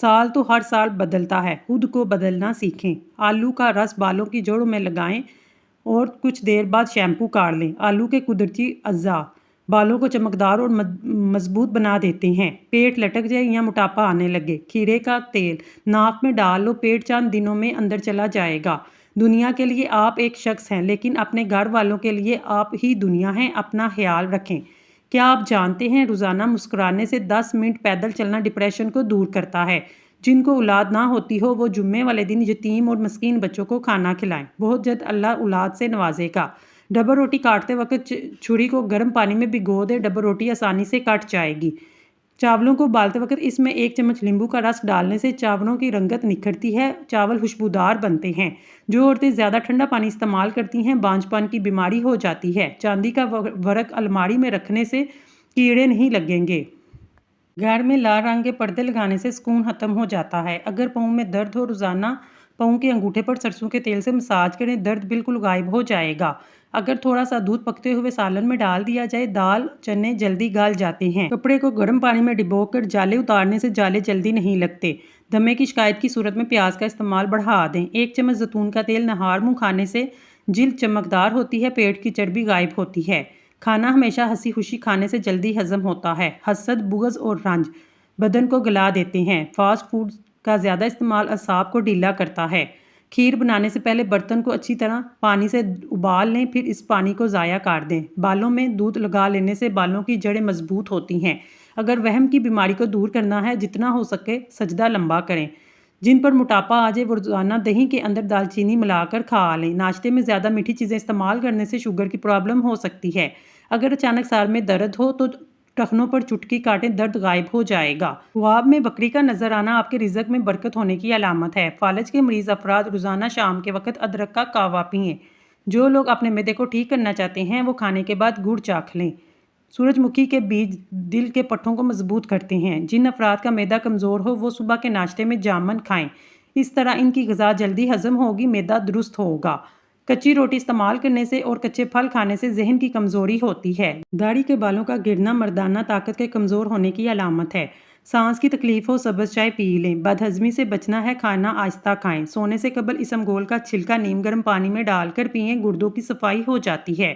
سال تو ہر سال بدلتا ہے، خود کو بدلنا سیکھیں۔ آلو کا رس بالوں کی جڑوں میں لگائیں اور کچھ دیر بعد شیمپو کاٹ لیں۔ آلو کے قدرتی اجزاء بالوں کو چمکدار اور مضبوط بنا دیتے ہیں۔ پیٹ لٹک جائے یا موٹاپا آنے لگے، کھیرے کا تیل ناک میں ڈال لو، پیٹ چند دنوں میں اندر چلا جائے گا۔ دنیا کے لیے آپ ایک شخص ہیں، لیکن اپنے گھر والوں کے لیے آپ ہی دنیا ہیں۔ اپنا خیال رکھیں۔ کیا آپ جانتے ہیں روزانہ مسکرانے سے 10 منٹ پیدل چلنا ڈپریشن کو دور کرتا ہے؟ جن کو اولاد نہ ہوتی ہو وہ جمعے والے دن یتیم اور مسکین بچوں کو کھانا کھلائیں، بہت جلد اللہ اولاد سے نوازے گا۔ ڈبل روٹی کاٹتے وقت چھری کو گرم پانی میں بھگو دے، ڈبل روٹی آسانی سے کٹ جائے گی۔ چاولوں کو ابالتے وقت اس میں 1 چمچ لیمبو کا رس ڈالنے سے چاولوں کی رنگت نکھرتی ہے، چاول خوشبودار بنتے ہیں۔ جو عورتیں زیادہ ٹھنڈا پانی استعمال کرتی ہیں بانجھ پن کی بیماری ہو جاتی ہے۔ چاندی کا ورق الماری میں رکھنے سے کیڑے نہیں لگیں گے۔ گھر میں لال رنگ کے پردے لگانے سے سکون ختم ہو جاتا ہے۔ اگر پاؤں میں درد ہو، روزانہ پاؤں کے انگوٹھے پر سرسوں کے تیل سے مساج کریں، درد بالکل غائب ہو جائے گا۔ اگر تھوڑا سا دودھ پکتے ہوئے سالن میں ڈال دیا جائے، دال چنے جلدی گل جاتے ہیں۔ کپڑے کو گرم پانی میں ڈبو کر جالے اتارنے سے جالے جلدی نہیں لگتے۔ دمے کی شکایت کی صورت میں پیاز کا استعمال بڑھا دیں۔ 1 چمچ زیتون کا تیل نہار منہ کھانے سے جلد چمکدار ہوتی ہے، پیٹ کی چربی غائب ہوتی ہے۔ کھانا ہمیشہ ہنسی خوشی کھانے سے جلدی ہضم ہوتا ہے۔ حسد، بغض اور رنج بدن کو گلا دیتے ہیں۔ فاسٹ فوڈ کا زیادہ استعمال اعصاب کو ڈھیلا کرتا ہے۔ کھیر بنانے سے پہلے برتن کو اچھی طرح پانی سے ابال لیں، پھر اس پانی کو ضائع کر دیں۔ بالوں میں دودھ لگا لینے سے بالوں کی جڑیں مضبوط ہوتی ہیں۔ اگر وہم کی بیماری کو دور کرنا ہے، جتنا ہو سکے سجدہ لمبا کریں۔ جن پر موٹاپا آ جائے وہ روزانہ دہی کے اندر دال چینی ملا کر کھا لیں۔ ناشتے میں زیادہ میٹھی چیزیں استعمال کرنے سے شوگر کی پرابلم ہو سکتی ہے۔ اگر اچانک سر میں درد ہو تو ٹخنوں پر چٹکی کاٹیں، درد غائب ہو جائے گا۔ خواب میں بکری کا نظر آنا آپ کے رزق میں برکت ہونے کی علامت ہے۔ فالج کے مریض افراد روزانہ شام کے وقت ادرک کا قہوہ پئیں۔ جو لوگ اپنے معدے کو ٹھیک کرنا چاہتے ہیں وہ کھانے کے بعد گڑ چاکھ لیں۔ سورج مکھی کے بیج دل کے پٹھوں کو مضبوط کرتے ہیں۔ جن افراد کا معدہ کمزور ہو وہ صبح کے ناشتے میں جامن کھائیں، اس طرح ان کی غذا جلدی ہضم ہوگی، معدہ درست ہوگا۔ کچی روٹی استعمال کرنے سے اور کچے پھل کھانے سے ذہن کی کمزوری ہوتی ہے۔ داڑھی کے بالوں کا گرنا مردانہ طاقت کے کمزور ہونے کی علامت ہے۔ سانس کی تکلیف ہو سبز چائے پی لیں۔ بد ہضمی سے بچنا ہے، کھانا آہستہ کھائیں۔ سونے سے قبل اسمگول کا چھلکا نیم گرم پانی میں ڈال کر پئیں، گردوں کی صفائی ہو جاتی ہے۔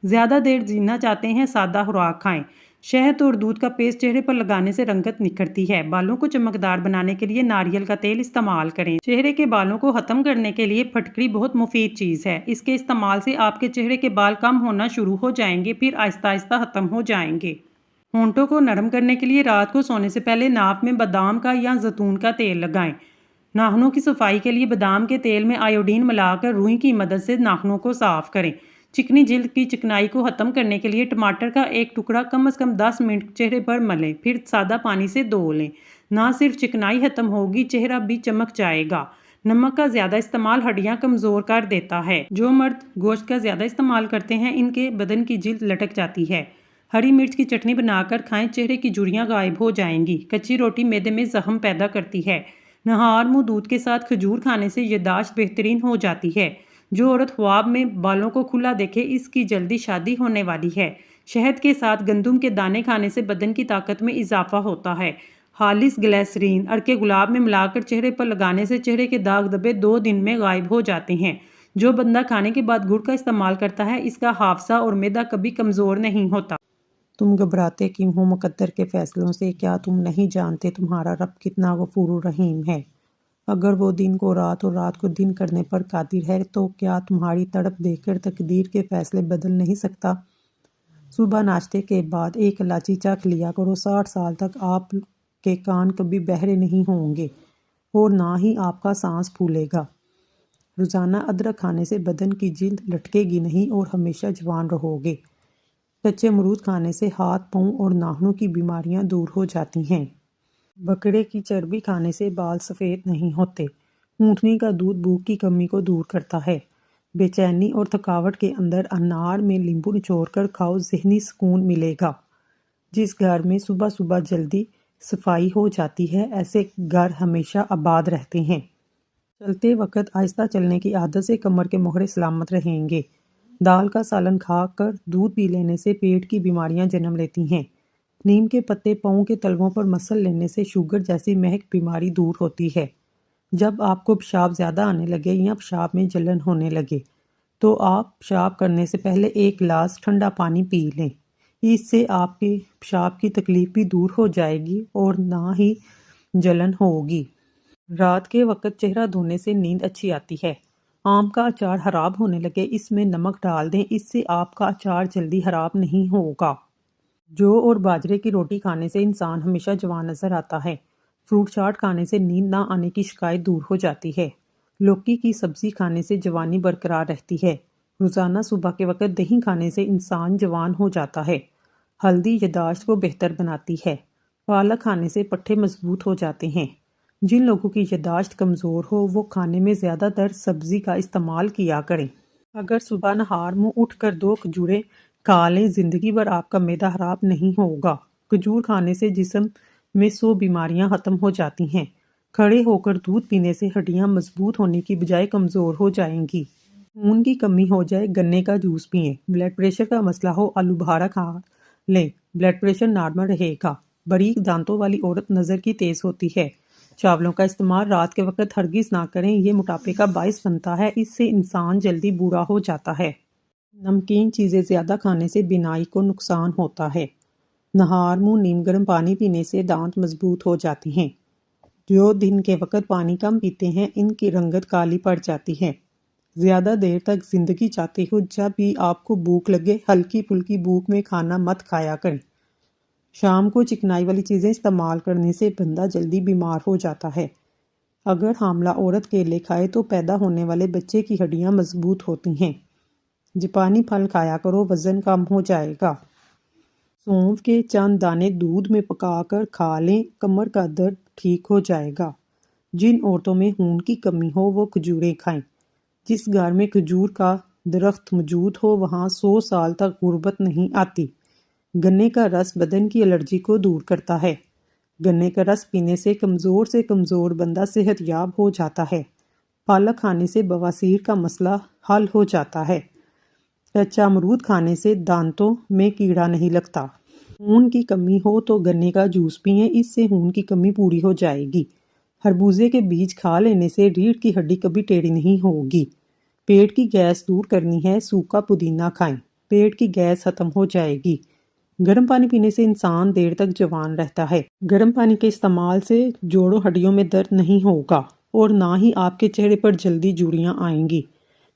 زیادہ دیر جینا چاہتے ہیں، سادہ خوراک کھائیں۔ شہد اور دودھ کا پیسٹ چہرے پر لگانے سے رنگت نکھرتی ہے۔ بالوں کو چمکدار بنانے کے لیے ناریل کا تیل استعمال کریں۔ چہرے کے بالوں کو ختم کرنے کے لیے پھٹکری بہت مفید چیز ہے۔ اس کے استعمال سے آپ کے چہرے کے بال کم ہونا شروع ہو جائیں گے، پھر آہستہ آہستہ ختم ہو جائیں گے۔ ہونٹوں کو نرم کرنے کے لیے رات کو سونے سے پہلے ناک میں بادام کا یا زیتون کا تیل لگائیں۔ ناخنوں کی صفائی کے لیے بادام کے تیل میں آیوڈین ملا کر روئی کی مدد سے ناخنوں کو صاف کریں۔ چکنی جلد کی چکنائی کو ختم کرنے کے لیے ٹماٹر کا ایک ٹکڑا کم از کم 10 منٹ چہرے پر ملیں، پھر سادہ پانی سے دھو لیں۔ نہ صرف چکنائی ختم ہوگی، چہرہ بھی چمک جائے گا۔ نمک کا زیادہ استعمال ہڈیاں کمزور کر دیتا ہے۔ جو مرد گوشت کا زیادہ استعمال کرتے ہیں ان کے بدن کی جلد لٹک جاتی ہے۔ ہری مرچ کی چٹنی بنا کر کھائیں، چہرے کی جھریاں غائب ہو جائیں گی۔ کچی روٹی معدے میں زخم پیدا کرتی ہے۔ نہار منہ دودھ کے ساتھ کھجور کھانے سے یادداشت بہترین ہو جاتی ہے۔ جو عورت خواب میں بالوں کو کھلا دیکھے اس کی جلدی شادی ہونے والی ہے۔ شہد کے ساتھ گندم کے دانے کھانے سے بدن کی طاقت میں اضافہ ہوتا ہے۔ خالص گلیسرین عرق گلاب میں ملا کر چہرے پر لگانے سے چہرے کے داغ دھبے 2 دن میں غائب ہو جاتے ہیں۔ جو بندہ کھانے کے بعد گڑ کا استعمال کرتا ہے اس کا حافظہ اور معدہ کبھی کمزور نہیں ہوتا۔ تم گھبراتے کیوں ہو مقدر کے فیصلوں سے؟ کیا تم نہیں جانتے تمہارا رب کتنا غفور و رحیم ہے؟ اگر وہ دن کو رات اور رات کو دن کرنے پر قادر ہے تو کیا تمہاری تڑپ دیکھ کر تقدیر کے فیصلے بدل نہیں سکتا؟ صبح ناشتے کے بعد 1 الائچی چکھ لیا کرو، 60 سال تک آپ کے کان کبھی بہرے نہیں ہوں گے اور نہ ہی آپ کا سانس پھولے گا۔ روزانہ ادرک کھانے سے بدن کی جلد لٹکے گی نہیں اور ہمیشہ جوان رہو گے۔ کچے امرود کھانے سے ہاتھ، پاؤں اور ناخنوں کی بیماریاں دور ہو جاتی ہیں۔ بکرے کی چربی کھانے سے بال سفید نہیں ہوتے۔ اونٹنی کا دودھ بھوک کی کمی کو دور کرتا ہے۔ بے چینی اور تھکاوٹ کے اندر انار میں لیمبو نچوڑ کر کھاؤ، ذہنی سکون ملے گا۔ جس گھر میں صبح صبح جلدی صفائی ہو جاتی ہے ایسے گھر ہمیشہ آباد رہتے ہیں۔ چلتے وقت آہستہ چلنے کی عادت سے کمر کے موہرے سلامت رہیں گے۔ دال کا سالن کھا کر دودھ پی لینے سے پیٹ کی بیماریاں جنم لیتی ہیں۔ نیم کے پتے پاؤں کے تلووں پر مسل لینے سے شوگر جیسی مہک بیماری دور ہوتی ہے۔ جب آپ کو پیشاب زیادہ آنے لگے یا پیشاب میں جلن ہونے لگے تو آپ پیشاب کرنے سے پہلے 1 گلاس ٹھنڈا پانی پی لیں۔ اس سے آپ کے پیشاب کی تکلیف بھی دور ہو جائے گی اور نہ ہی جلن ہوگی۔ رات کے وقت چہرہ دھونے سے نیند اچھی آتی ہے۔ آم کا اچار خراب ہونے لگے اس میں نمک ڈال دیں، اس سے آپ کا اچار جلدی خراب نہیں ہوگا۔ جو اور باجرے کی روٹی کھانے سے انسان ہمیشہ جوان نظر آتا ہے۔ فروٹ چاٹ کھانے سے نیند نہ آنے کی شکایت دور ہو جاتی ہے۔ لوکی کی سبزی کھانے سے جوانی برقرار رہتی ہے۔ روزانہ صبح کے وقت دہی کھانے سے انسان جوان ہو جاتا ہے۔ ہلدی یادداشت کو بہتر بناتی ہے۔ پالک کھانے سے پٹھے مضبوط ہو جاتے ہیں۔ جن لوگوں کی یادداشت کمزور ہو وہ کھانے میں زیادہ تر سبزی کا استعمال کیا کریں۔ اگر صبح نہار منہ اٹھ کر 2 کھجوریں کھا لیں زندگی بھر آپ کا معدہ خراب نہیں ہوگا۔ کھجور کھانے سے جسم میں 100 بیماریاں ختم ہو جاتی ہیں۔ کھڑے ہو کر دودھ پینے سے ہڈیاں مضبوط ہونے کی بجائے کمزور ہو جائیں گی۔ خون کی کمی ہو جائے گنے کا جوس پئیں۔ بلڈ پریشر کا مسئلہ ہو آلو بخارا کھا لیں، بلڈ پریشر نارمل رہے گا۔ باریک دانتوں والی عورت نظر کی تیز ہوتی ہے۔ چاولوں کا استعمال رات کے وقت ہرگز نہ کریں، یہ موٹاپے کا باعث بنتا ہے، اس سے انسان جلدی بوڑھا ہو جاتا ہے۔ نمکین چیزیں زیادہ کھانے سے بینائی کو نقصان ہوتا ہے۔ نہار منہ نیم گرم پانی پینے سے دانت مضبوط ہو جاتے ہیں۔ جو دن کے وقت پانی کم پیتے ہیں ان کی رنگت کالی پڑ جاتی ہے۔ زیادہ دیر تک زندگی چاہتے ہو جب بھی آپ کو بھوک لگے ہلکی پھلکی بھوک میں کھانا مت کھایا کریں۔ شام کو چکنائی والی چیزیں استعمال کرنے سے بندہ جلدی بیمار ہو جاتا ہے۔ اگر حاملہ عورت کیلے کھائے تو پیدا ہونے والے بچے کی ہڈیاں مضبوط ہوتی ہیں۔ جاپانی پھل کھایا کرو، وزن کم ہو جائے گا۔ سونف کے چند دانے دودھ میں پکا کر کھا لیں، کمر کا درد ٹھیک ہو جائے گا۔ جن عورتوں میں خون کی کمی ہو وہ کھجوریں کھائیں۔ جس گھر میں کھجور کا درخت موجود ہو وہاں 100 سال تک غربت نہیں آتی۔ گنے کا رس بدن کی الرجی کو دور کرتا ہے۔ گنے کا رس پینے سے کمزور بندہ صحت یاب ہو جاتا ہے۔ پالک کھانے سے بواسیر کا مسئلہ حل ہو جاتا ہے۔ کچا امرود کھانے سے دانتوں میں کیڑا نہیں لگتا۔ خون کی کمی ہو تو گنے کا جوس پئیں، اس سے خون کی کمی پوری ہو جائے گی۔ خربوزے کے بیج کھا لینے سے ریڑھ کی ہڈی کبھی ٹیڑھی نہیں ہوگی۔ پیٹ کی گیس دور کرنی ہے، سوکھا پودینہ کھائیں، پیٹ کی گیس ختم ہو جائے گی۔ گرم پانی پینے سے انسان دیر تک جوان رہتا ہے۔ گرم پانی کے استعمال سے جوڑوں ہڈیوں میں درد نہیں ہوگا اور نہ ہی آپ کے چہرے پر جلدی جھریاں آئیں گی۔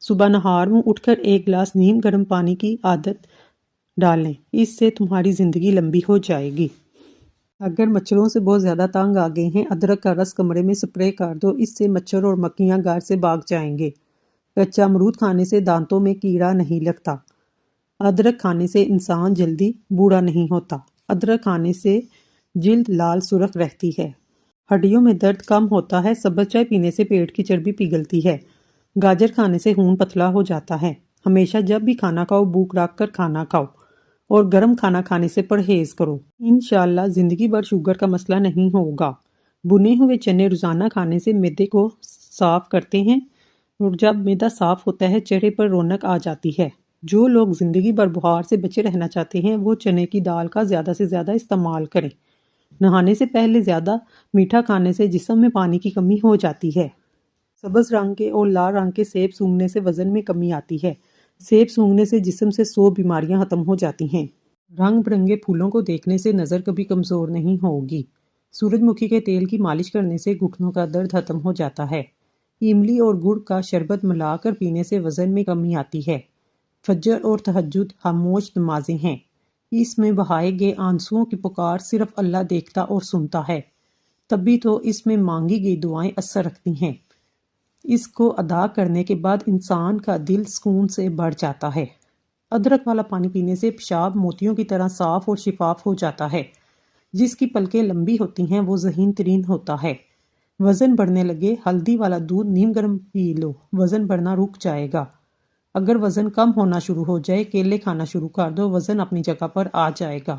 صبح نہار منہ اٹھ کر 1 گلاس نیم گرم پانی کی عادت ڈالیں، اس سے تمہاری زندگی لمبی ہو جائے گی۔ اگر مچھروں سے بہت زیادہ تنگ آ گئے ہیں ادرک کا رس کمرے میں سپرے کر دو، اس سے مچھر اور مکھیاں گھر سے بھاگ جائیں گے۔ کچا امرود کھانے سے دانتوں میں کیڑا نہیں لگتا۔ ادرک کھانے سے انسان جلدی بوڑھا نہیں ہوتا۔ ادرک کھانے سے جلد لال سرخ رہتی ہے۔ ہڈیوں میں درد کم ہوتا ہے۔ سبز چائے پینے سے پیٹ کی چربی پگھلتی ہے۔ گاجر کھانے سے خون پتلا ہو جاتا ہے۔ ہمیشہ جب بھی کھانا کھاؤ بھوک رکھ کر کھانا کھاؤ اور گرم کھانا کھانے سے پرہیز کرو۔ انشاءاللہ زندگی بھر شوگر کا مسئلہ نہیں ہوگا۔ بنے ہوئے چنے روزانہ کھانے سے معدے کو صاف کرتے ہیں اور جب معدہ صاف ہوتا ہے چہرے پر رونق آ جاتی ہے۔ جو لوگ زندگی بھر بخار سے بچے رہنا چاہتے ہیں وہ چنے کی دال کا زیادہ سے زیادہ استعمال کریں۔ نہانے سے پہلے زیادہ میٹھا کھانے سے جسم میں پانی کی کمی ہو جاتی ہے۔ سبز رنگ کے اور لال رنگ کے سیب سونگھنے سے وزن میں کمی آتی ہے۔ سیب سونگھنے سے جسم سے 100 بیماریاں ختم ہو جاتی ہیں۔ رنگ برنگے پھولوں کو دیکھنے سے نظر کبھی کمزور نہیں ہوگی۔ سورج مکھی کے تیل کی مالش کرنے سے گھٹنوں کا درد ختم ہو جاتا ہے۔ املی اور گڑ کا شربت ملا کر پینے سے وزن میں کمی آتی ہے۔ فجر اور تہجد خاموش نمازیں ہیں۔ اس میں بہائے گئے آنسوؤں کی پکار صرف اللہ دیکھتا اور سنتا ہے، تبھی تو اس میں مانگی گئی دعائیں اثر رکھتی ہیں۔ اس کو ادا کرنے کے بعد انسان کا دل سکون سے بھر جاتا ہے۔ ادرک والا پانی پینے سے پیشاب موتیوں کی طرح صاف اور شفاف ہو جاتا ہے۔ جس کی پلکیں لمبی ہوتی ہیں وہ ذہین ترین ہوتا ہے۔ وزن بڑھنے لگے ہلدی والا دودھ نیم گرم پی لو، وزن بڑھنا رک جائے گا۔ اگر وزن کم ہونا شروع ہو جائے کیلے کھانا شروع کر دو، وزن اپنی جگہ پر آ جائے گا۔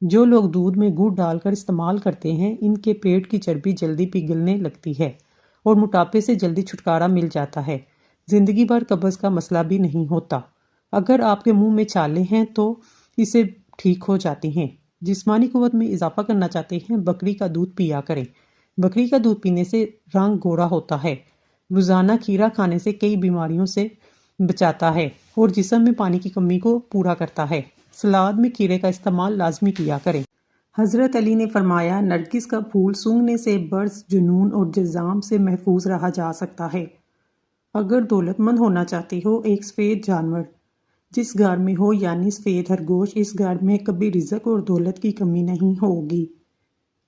جو لوگ دودھ میں گڑ ڈال کر استعمال کرتے ہیں ان کے پیٹ کی چربی جلدی پگھلنے لگتی ہے اور موٹاپے سے جلدی چھٹکارا مل جاتا ہے۔ زندگی بھر قبض کا مسئلہ بھی نہیں ہوتا۔ اگر آپ کے منہ میں چھالے ہیں تو اسے ٹھیک ہو جاتی ہیں۔ جسمانی قوت میں اضافہ کرنا چاہتے ہیں بکری کا دودھ پیا کریں۔ بکری کا دودھ پینے سے رنگ گورا ہوتا ہے۔ روزانہ کھیرا کھانے سے کئی بیماریوں سے بچاتا ہے اور جسم میں پانی کی کمی کو پورا کرتا ہے۔ سلاد میں کھیرے کا استعمال لازمی کیا کریں۔ حضرت علی نے فرمایا، نرگس کا پھول سونگھنے سے برس، جنون اور جذام سے محفوظ رہا جا سکتا ہے۔ اگر دولت مند ہونا چاہتے ہو، ایک سفید جانور جس گھر میں ہو یعنی سفید خرگوش، اس گھر میں کبھی رزق اور دولت کی کمی نہیں ہوگی۔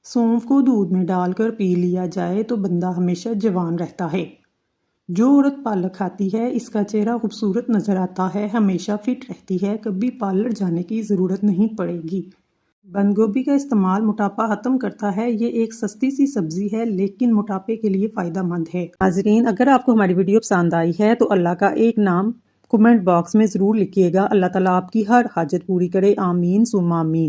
سونف کو دودھ میں ڈال کر پی لیا جائے تو بندہ ہمیشہ جوان رہتا ہے۔ جو عورت پالک کھاتی ہے اس کا چہرہ خوبصورت نظر آتا ہے، ہمیشہ فٹ رہتی ہے، کبھی پارلر جانے کی ضرورت نہیں پڑے گی۔ بند گوبھی کا استعمال موٹاپا ختم کرتا ہے۔ یہ ایک سستی سی سبزی ہے لیکن موٹاپے کے لیے فائدہ مند ہے۔ ناظرین، اگر آپ کو ہماری ویڈیو پسند آئی ہے تو اللہ کا ایک نام کمنٹ باکس میں ضرور لکھیے گا۔ اللہ تعالیٰ آپ کی ہر حاجت پوری کرے، آمین ثم آمین۔